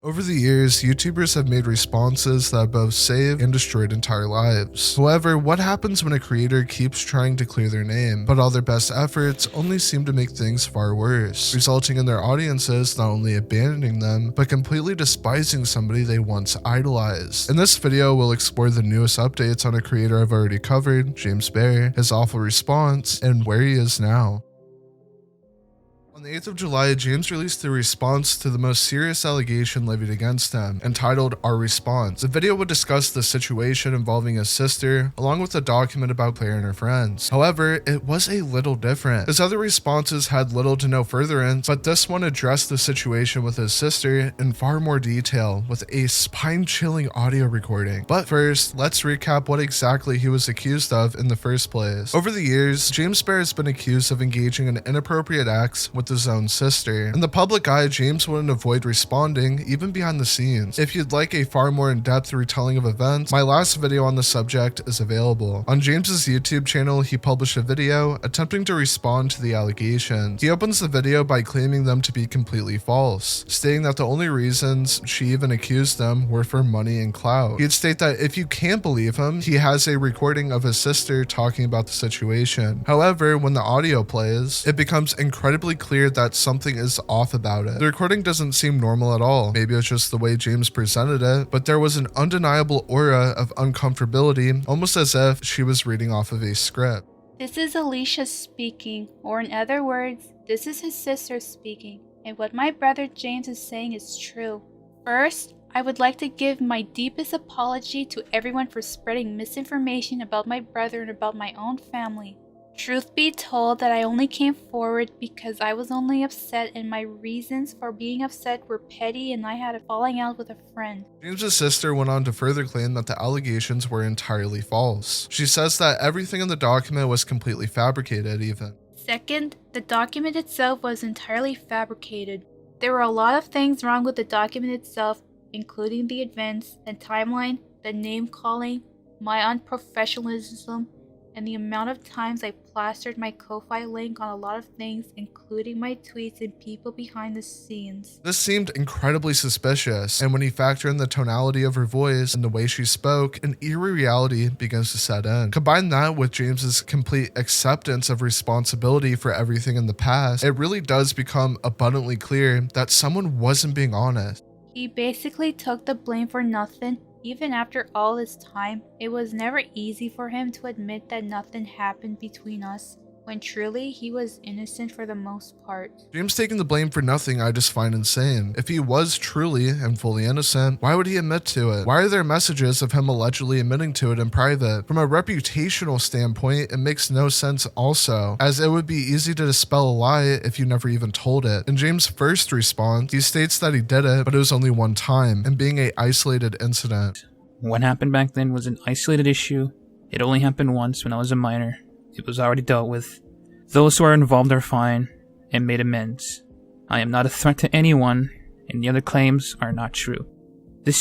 Over the years, YouTubers have made responses that have both saved and destroyed entire lives. However, what happens when a creator keeps trying to clear their name, but all their best efforts only seem to make things far worse, resulting in their audiences not only abandoning them, but completely despising somebody they once idolized? In this video, we'll explore the newest updates on a creator I've already covered, James Bear, his awful response, and where he is now. On the 8th of July, James released a response to the most serious allegation levied against him, entitled Our Response. The video would discuss the situation involving his sister, along with a document about Claire and her friends. However, it was a little different. His other responses had little to no furtherance, but this one addressed the situation with his sister in far more detail, with a spine-chilling audio recording. But first, let's recap what exactly he was accused of in the first place. Over the years, James Bear has been accused of engaging in inappropriate acts with his own sister. In the public eye, James wouldn't avoid responding, even behind the scenes. If you'd like a far more in-depth retelling of events, my last video on the subject is available. On James's YouTube channel, he published a video attempting to respond to the allegations. He opens the video by claiming them to be completely false, stating that the only reasons she even accused them were for money and clout. He'd state that if you can't believe him, he has a recording of his sister talking about the situation. However, when the audio plays, it becomes incredibly clear that something is off about it. The recording doesn't seem normal at all. Maybe it's just the way James presented it, but there was an undeniable aura of uncomfortability, almost as if she was reading off of a script. This is Alicia speaking, or in other words, this is his sister speaking, and what my brother James is saying is true. First, I would like to give my deepest apology to everyone for spreading misinformation about my brother and about my own family. Truth be told, that I only came forward because I was only upset and my reasons for being upset were petty and I had a falling out with a friend. James's sister went on to further claim that the allegations were entirely false. She says that everything in the document was completely fabricated even. Second, the document itself was entirely fabricated. There were a lot of things wrong with the document itself, including the events and timeline, the name calling, my unprofessionalism, and the amount of times I plastered my Ko-Fi link on a lot of things, including my tweets and people behind the scenes. This seemed incredibly suspicious, and when you factor in the tonality of her voice and the way she spoke, an eerie reality begins to set in. Combine that with James's complete acceptance of responsibility for everything in the past, it really does become abundantly clear that someone wasn't being honest. He basically took the blame for nothing. Even after all this time, it was never easy for him to admit that nothing happened between us, when truly he was innocent for the most part. James taking the blame for nothing I just find insane. If he was truly and fully innocent, why would he admit to it? Why are there messages of him allegedly admitting to it in private? From a reputational standpoint, it makes no sense also, as it would be easy to dispel a lie if you never even told it. In James' first response, he states that he did it, but it was only one time, and being an isolated incident. What happened back then was an isolated issue. It only happened once when I was a minor. It was already dealt with. Those who are involved are fine and made amends. I am not a threat to anyone, and the other claims are not true.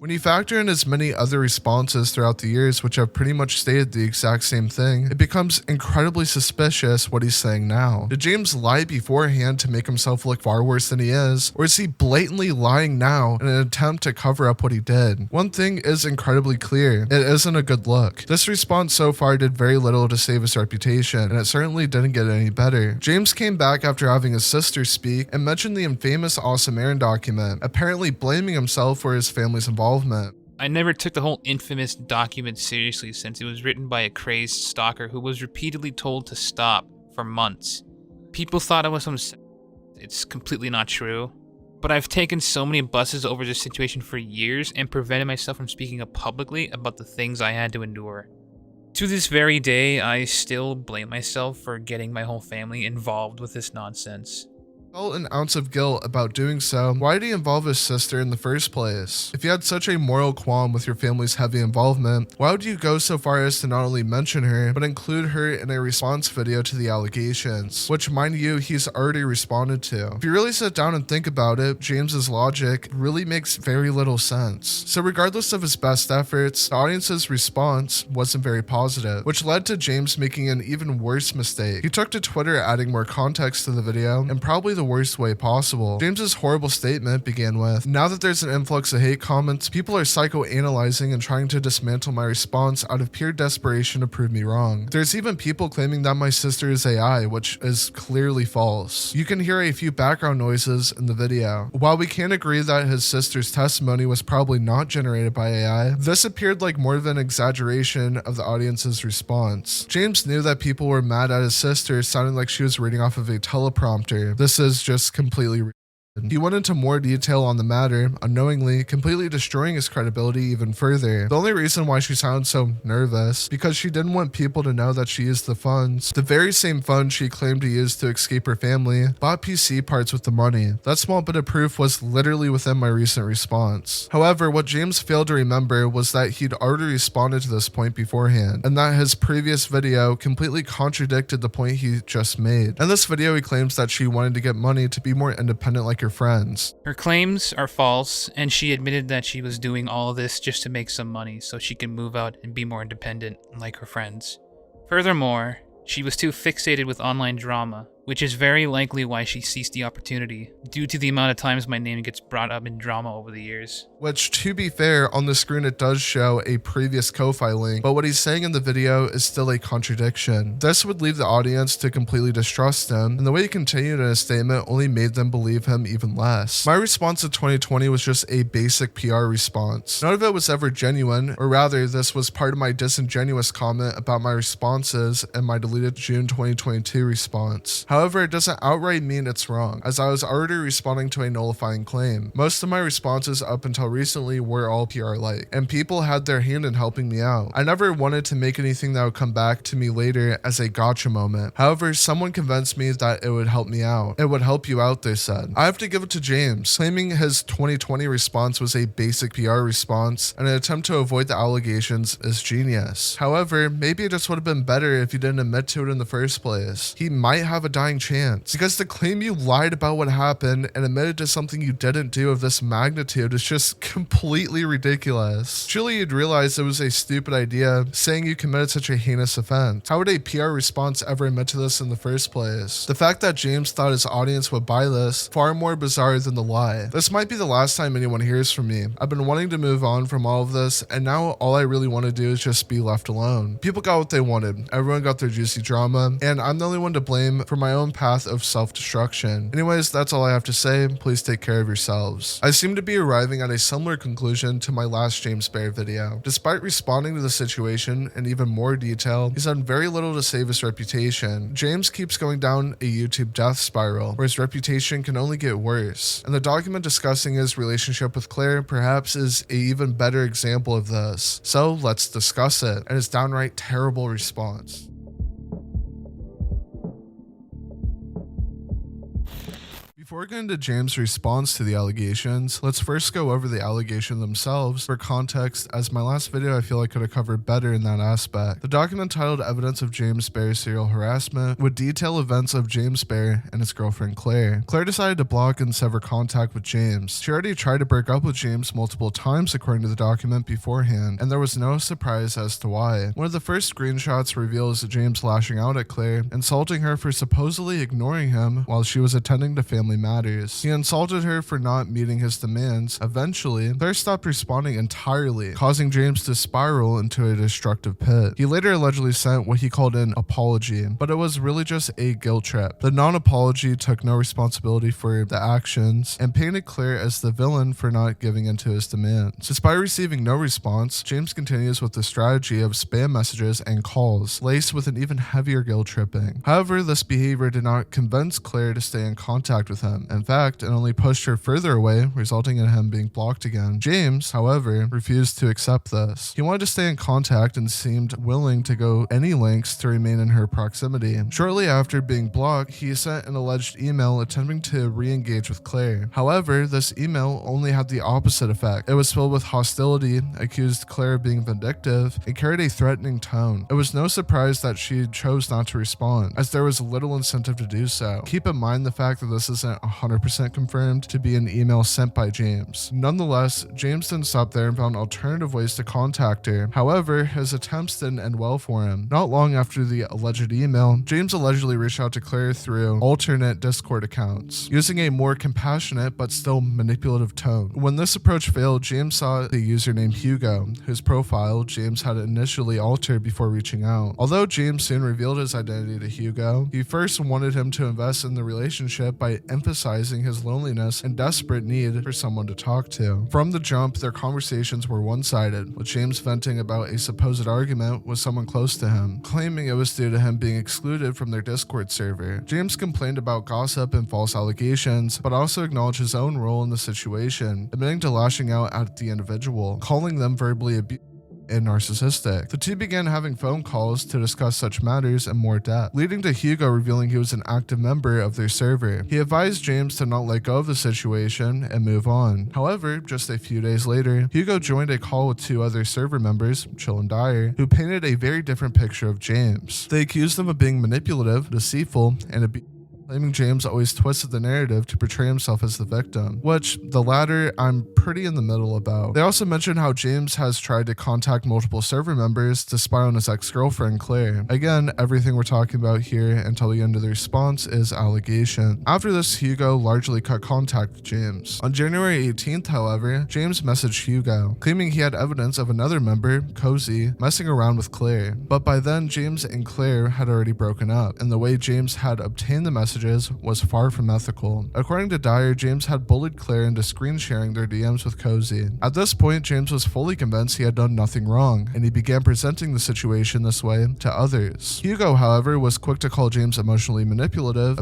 When you factor in his many other responses throughout the years which have pretty much stated the exact same thing, it becomes incredibly suspicious what he's saying now. Did James lie beforehand to make himself look far worse than he is, or is he blatantly lying now in an attempt to cover up what he did? One thing is incredibly clear, it isn't a good look. This response so far did very little to save his reputation, and it certainly didn't get any better. James came back after having his sister speak and mentioned the infamous Awesome Aaron document, apparently blaming himself for his family's involvement. I never took the whole infamous document seriously since it was written by a crazed stalker who was repeatedly told to stop for months. People thought I was some... It's completely not true. But I've taken so many buses over this situation for years and prevented myself from speaking up publicly about the things I had to endure. To this very day, I still blame myself for getting my whole family involved with this nonsense. Felt an ounce of guilt about doing so, why did he involve his sister in the first place? If you had such a moral qualm with your family's heavy involvement, why would you go so far as to not only mention her, but include her in a response video to the allegations, which mind you, he's already responded to? If you really sit down and think about it, James's logic really makes very little sense. So regardless of his best efforts, the audience's response wasn't very positive, which led to James making an even worse mistake. He took to Twitter adding more context to the video, and probably the worst way possible. James's horrible statement began with, "Now that there's an influx of hate comments, people are psychoanalyzing and trying to dismantle my response out of pure desperation to prove me wrong. There's even people claiming that my sister is AI, which is clearly false." You can hear a few background noises in the video. While we can agree that his sister's testimony was probably not generated by AI, this appeared like more of an exaggeration of the audience's response. James knew that people were mad at his sister, sounding like she was reading off of a teleprompter. This is just completely He went into more detail on the matter, unknowingly completely destroying his credibility even further. The only reason why she sounds so nervous, because she didn't want people to know that she used the funds, the very same funds she claimed to use to escape her family, bought PC parts with the money. That small bit of proof was literally within my recent response. However, what James failed to remember was that he'd already responded to this point beforehand, and that his previous video completely contradicted the point he just made. In this video, he claims that she wanted to get money to be more independent like her friends. Her claims are false, and she admitted that she was doing all of this just to make some money so she can move out and be more independent like her friends. Furthermore, she was too fixated with online drama, which is very likely why she seized the opportunity, due to the amount of times my name gets brought up in drama over the years. Which, to be fair, on the screen it does show a previous Ko-Fi link, but what he's saying in the video is still a contradiction. This would leave the audience to completely distrust him, and the way he continued in his statement only made them believe him even less. My response to 2020 was just a basic PR response. None of it was ever genuine, or rather, this was part of my disingenuous comment about my responses and my deleted June 2022 response. However, it doesn't outright mean it's wrong, as I was already responding to a nullifying claim. Most of my responses up until recently were all PR-like, and people had their hand in helping me out. I never wanted to make anything that would come back to me later as a gotcha moment. However, someone convinced me that it would help me out. It would help you out, they said. I have to give it to James. Claiming his 2020 response was a basic PR response and an attempt to avoid the allegations is genius. However, maybe it just would have been better if you didn't admit to it in the first place. He might have a dying chance, because to claim you lied about what happened and admitted to something you didn't do of this magnitude is just completely ridiculous. Surely you'd realize it was a stupid idea saying you committed such a heinous offense. How would a PR response ever admit to this in the first place? The fact that James thought his audience would buy this, far more bizarre than the lie. This might be the last time anyone hears from me. I've been wanting to move on from all of this, and now all I really want to do is just be left alone. People got what they wanted. Everyone got their juicy drama, and I'm the only one to blame for my own path of self-destruction. Anyways, that's all I have to say. Please take care of yourselves. I seem to be arriving at a similar conclusion to my last James Bear video. Despite responding to the situation in even more detail, he's done very little to save his reputation. James keeps going down a YouTube death spiral, where his reputation can only get worse. And the document discussing his relationship with Claire perhaps is an even better example of this. So let's discuss it, and his downright terrible response. Before getting into James' response to the allegations, let's first go over the allegation themselves for context, as my last video I feel I could have covered better in that aspect. The document titled Evidence of James Bear's Serial Harassment would detail events of James Bear and his girlfriend Claire. Claire decided to block and sever contact with James. She already tried to break up with James multiple times according to the document beforehand, and there was no surprise as to why. One of the first screenshots reveals James lashing out at Claire, insulting her for supposedly ignoring him while she was attending to family matters. He insulted her for not meeting his demands. Eventually, Claire stopped responding entirely, causing James to spiral into a destructive pit. He later allegedly sent what he called an apology, but it was really just a guilt trip. The non-apology took no responsibility for the actions and painted Claire as the villain for not giving in to his demands. Despite receiving no response, James continues with the strategy of spam messages and calls, laced with an even heavier guilt tripping. However, this behavior did not convince Claire to stay in contact with him. In fact, it only pushed her further away, resulting in him being blocked again. James, however, refused to accept this. He wanted to stay in contact and seemed willing to go any lengths to remain in her proximity. Shortly after being blocked, he sent an alleged email attempting to re-engage with Claire. However, this email only had the opposite effect. It was filled with hostility, accused Claire of being vindictive, and carried a threatening tone. It was no surprise that she chose not to respond, as there was little incentive to do so. Keep in mind the fact that this isn't wasn't 100% confirmed to be an email sent by James. Nonetheless, James didn't stop there and found alternative ways to contact her. However, his attempts didn't end well for him. Not long after the alleged email, James allegedly reached out to Claire through alternate Discord accounts, using a more compassionate but still manipulative tone. When this approach failed, James saw the user named Hugo, whose profile James had initially altered before reaching out. Although James soon revealed his identity to Hugo, he first wanted him to invest in the relationship by emphasizing his loneliness and desperate need for someone to talk to. From the jump, their conversations were one-sided, with James venting about a supposed argument with someone close to him, claiming it was due to him being excluded from their Discord server. James complained about gossip and false allegations, but also acknowledged his own role in the situation, admitting to lashing out at the individual, calling them verbally abusive and narcissistic. The two began having phone calls to discuss such matters in more depth, leading to Hugo revealing he was an active member of their server. He advised James to not let go of the situation and move on. However, just a few days later, Hugo joined a call with two other server members, Chill and Dyer, who painted a very different picture of James. They accused him of being manipulative, deceitful, and claiming James always twisted the narrative to portray himself as the victim, which the latter I'm pretty in the middle about. They also mentioned how James has tried to contact multiple server members to spy on his ex-girlfriend Claire. Again, everything we're talking about here until the end of the response is allegation. After this, Hugo largely cut contact with James. On January 18th, however, James messaged Hugo, claiming he had evidence of another member, Cozy, messing around with Claire. But by then, James and Claire had already broken up, and the way James had obtained the message was far from ethical. According to Dyer, James had bullied Claire into screen sharing their DMs with Cozy. At this point, James was fully convinced he had done nothing wrong, and he began presenting the situation this way to others. Hugo, however, was quick to call James emotionally manipulative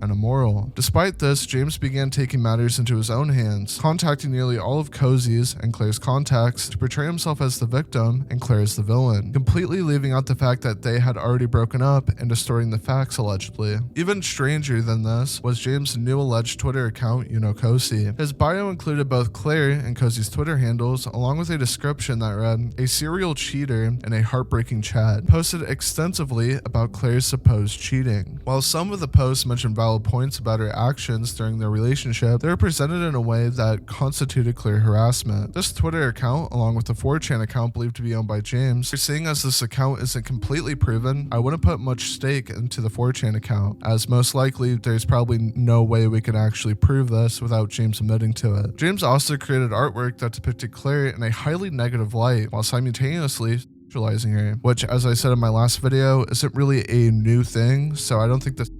and immoral. Despite this, James began taking matters into his own hands, contacting nearly all of Cozy's and Claire's contacts to portray himself as the victim and Claire as the villain, completely leaving out the fact that they had already broken up and distorting the facts allegedly. Even stranger than this was James' new alleged Twitter account, Cozy. His bio included both Claire and Cozy's Twitter handles, along with a description that read, "A serial cheater and a heartbreaking chat," posted extensively about Claire's supposed cheating. While some of the posts mentioned valid points about her actions during their relationship, they were presented in a way that constituted clear harassment. This Twitter account, along with the 4chan account believed to be owned by James, seeing as this account isn't completely proven, I wouldn't put much stake into the 4chan account, as most likely there's probably no way we can actually prove this without James admitting to it. James also created artwork that depicted Claire in a highly negative light, while simultaneously sexualizing her, which, as I said in my last video, isn't really a new thing, so I don't think this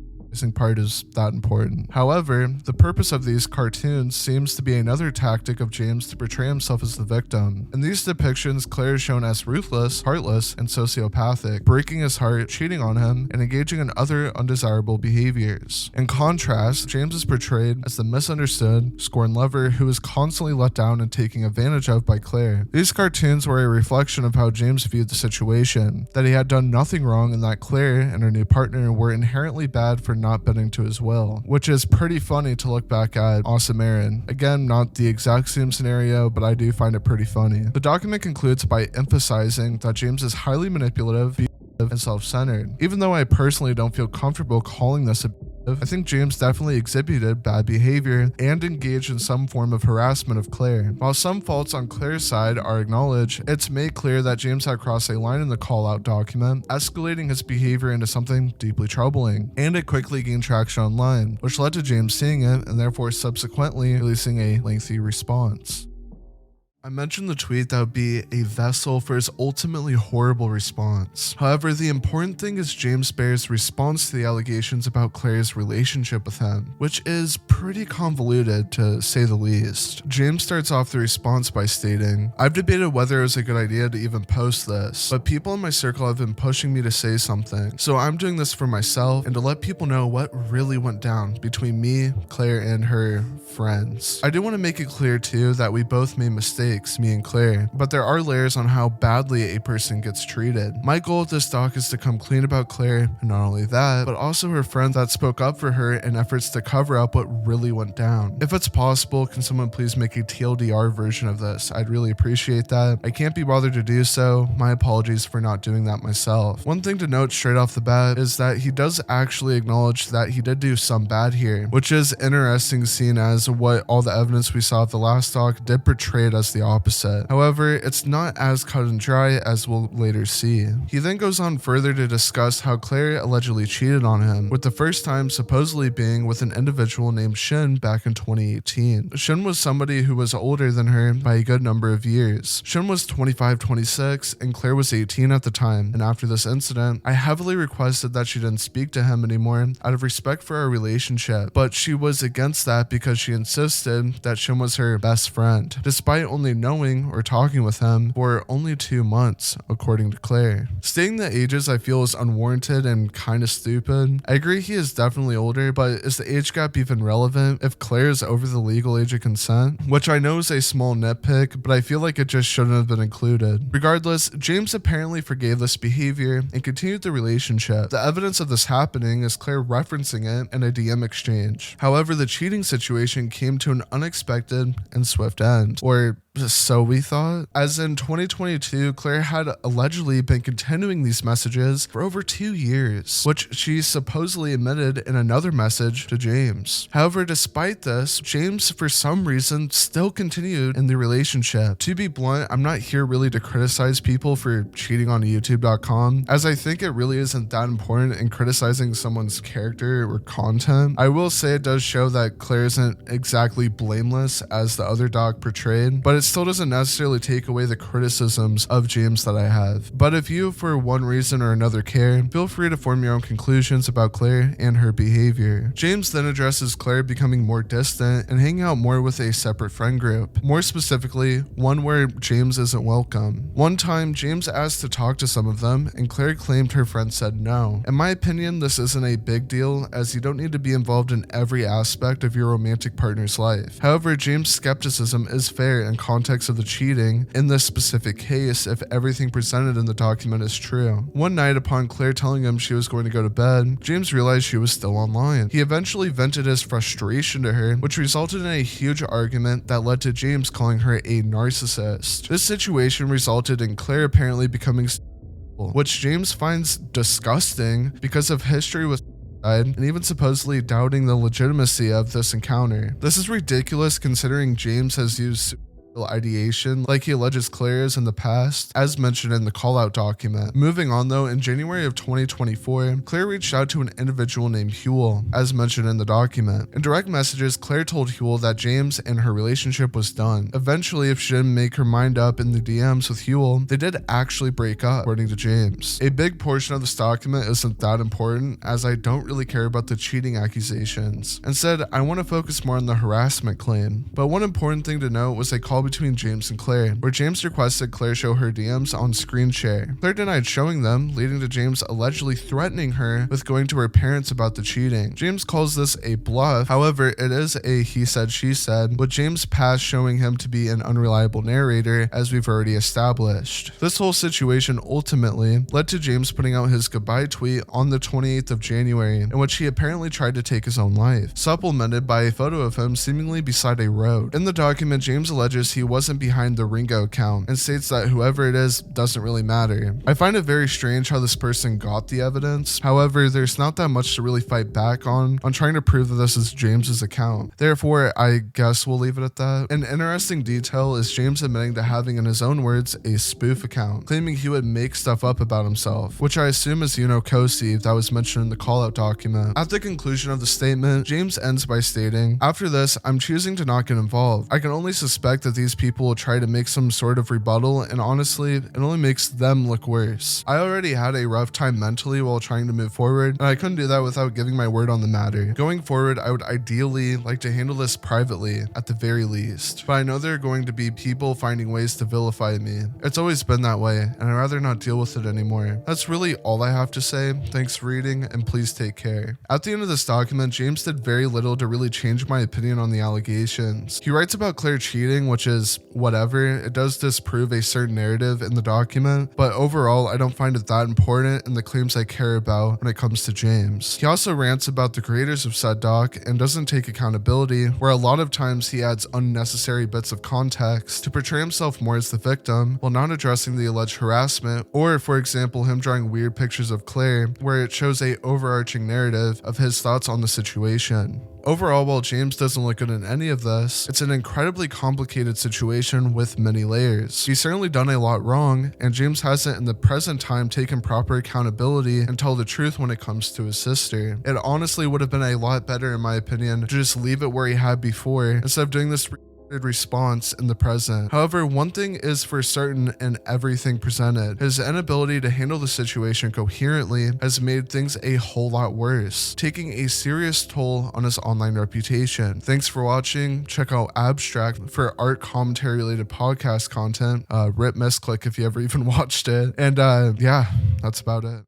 part is that important. However, the purpose of these cartoons seems to be another tactic of James to portray himself as the victim. In these depictions, Claire is shown as ruthless, heartless, and sociopathic, breaking his heart, cheating on him, and engaging in other undesirable behaviors. In contrast, James is portrayed as the misunderstood, scorned lover who is constantly let down and taken advantage of by Claire. These cartoons were a reflection of how James viewed the situation, that he had done nothing wrong and that Claire and her new partner were inherently bad for not bending to his will, which is pretty funny to look back at Awesome Aaron. Again, not the exact same scenario, but I do find it pretty funny. The document concludes by emphasizing that James is highly manipulative and self-centered. Even though I personally don't feel comfortable calling this I think James definitely exhibited bad behavior and engaged in some form of harassment of Claire. While some faults on Claire's side are acknowledged, it's made clear that James had crossed a line in the call-out document, escalating his behavior into something deeply troubling, and it quickly gained traction online, which led to James seeing it and therefore subsequently releasing a lengthy response. I mentioned the tweet that would be a vessel for his ultimately horrible response. However, the important thing is James Bayer's response to the allegations about Claire's relationship with him, which is pretty convoluted to say the least. James starts off the response by stating, "I've debated whether it was a good idea to even post this, but people in my circle have been pushing me to say something, so I'm doing this for myself and to let people know what really went down between me, Claire, and her friends. I do want to make it clear too that we both made mistakes, makes me and Claire, but there are layers on how badly a person gets treated. My goal with this doc is to come clean about Claire, and not only that, but also her friend that spoke up for her in efforts to cover up what really went down. If it's possible, can someone please make a TLDR version of this? I'd really appreciate that. I can't be bothered to do so. My apologies for not doing that myself. One thing to note straight off the bat is that he does actually acknowledge that he did do some bad here, which is interesting seeing as what all the evidence we saw at the last doc did portray it as the opposite. However, it's not as cut and dry as we'll later see. He then goes on further to discuss how Claire allegedly cheated on him, with the first time supposedly being with an individual named Shin back in 2018. Shin was somebody who was older than her by a good number of years. Shin was 25-26 and Claire was 18 at the time, and after this incident, I heavily requested that she didn't speak to him anymore out of respect for our relationship, but she was against that because she insisted that Shin was her best friend, despite only knowing or talking with him for only 2 months, according to Claire. Stating the ages I feel is unwarranted and kinda stupid. I agree he is definitely older, but is the age gap even relevant if Claire is over the legal age of consent? Which I know is a small nitpick, but I feel like it just shouldn't have been included. Regardless, James apparently forgave this behavior and continued the relationship. The evidence of this happening is Claire referencing it in a DM exchange. However, the cheating situation came to an unexpected and swift end, or so we thought. As in 2022, Claire had allegedly been continuing these messages for over 2 years, which she supposedly admitted in another message to James. However, despite this, James for some reason still continued in the relationship. To be blunt, I'm not here really to criticize people for cheating on YouTube.com, as I think it really isn't that important in criticizing someone's character or content. I will say it does show that Claire isn't exactly blameless as the other doc portrayed, but it still doesn't necessarily take away the criticisms of James that I have. But if you, for one reason or another, care, feel free to form your own conclusions about Claire and her behavior. James then addresses Claire becoming more distant and hanging out more with a separate friend group. More specifically, one where James isn't welcome. One time, James asked to talk to some of them, and Claire claimed her friend said no. In my opinion, this isn't a big deal, as you don't need to be involved in every aspect of your romantic partner's life. However, James' skepticism is fair in context of the cheating in this specific case if everything presented in the document is true. One night, upon Claire telling him she was going to go to bed, James realized she was still online. He eventually vented his frustration to her, which resulted in a huge argument that led to James calling her a narcissist. This situation resulted in Claire apparently becoming which James finds disgusting because of history with and even supposedly doubting the legitimacy of this encounter. This is ridiculous considering James has used ideation like he alleges Claire is in the past, as mentioned in the call-out document. Moving on though, in January of 2024, Claire reached out to an individual named Huel, as mentioned in the document. In direct messages, Claire told Huel that James and her relationship was done. Eventually, if she didn't make her mind up in the DMs with Huel, they did actually break up, according to James. A big portion of this document isn't that important, as I don't really care about the cheating accusations. Instead, I want to focus more on the harassment claim. But one important thing to note was a call between James and Claire, where James requested Claire show her DMs on screen share. Claire denied showing them, leading to James allegedly threatening her with going to her parents about the cheating. James calls this a bluff, however, it is a he said she said, with James' past showing him to be an unreliable narrator, as we've already established. This whole situation ultimately led to James putting out his goodbye tweet on the 28th of January, in which he apparently tried to take his own life, supplemented by a photo of him seemingly beside a road. In the document, James alleges he wasn't behind the Ringo account and states that whoever it is doesn't really matter. I find it very strange how this person got the evidence. However, there's not that much to really fight back on trying to prove that this is James's account. Therefore, I guess we'll leave it at that. An interesting detail is James admitting to having, in his own words, a spoof account, claiming he would make stuff up about himself, which I assume is Yuno Kosi that was mentioned in the call-out document. At the conclusion of the statement, James ends by stating, "After this, I'm choosing to not get involved. I can only suspect that these people will try to make some sort of rebuttal, and honestly, it only makes them look worse. I already had a rough time mentally while trying to move forward, and I couldn't do that without giving my word on the matter. Going forward, I would ideally like to handle this privately, at the very least. But I know there are going to be people finding ways to vilify me. It's always been that way, and I'd rather not deal with it anymore." That's really all I have to say. Thanks for reading, and please take care. At the end of this document, James did very little to really change my opinion on the allegations. He writes about Claire cheating, which which is whatever. It does disprove a certain narrative in the document, but overall I don't find it that important in the claims I care about when it comes to James. He also rants about the creators of said doc and doesn't take accountability, where a lot of times he adds unnecessary bits of context to portray himself more as the victim while not addressing the alleged harassment, or for example him drawing weird pictures of Claire where it shows a overarching narrative of his thoughts on the situation. Overall, while James doesn't look good in any of this, it's an incredibly complicated situation with many layers. He's certainly done a lot wrong, and James hasn't in the present time taken proper accountability and tell the truth when it comes to his sister. It honestly would have been a lot better in my opinion to just leave it where he had before instead of doing this response in the present. However, one thing is for certain in everything presented: his inability to handle the situation coherently has made things a whole lot worse, taking a serious toll on his online reputation. Thanks for watching. Check out Abstract for art commentary related podcast content. Rip misclick if you ever even watched it. And yeah, that's about it.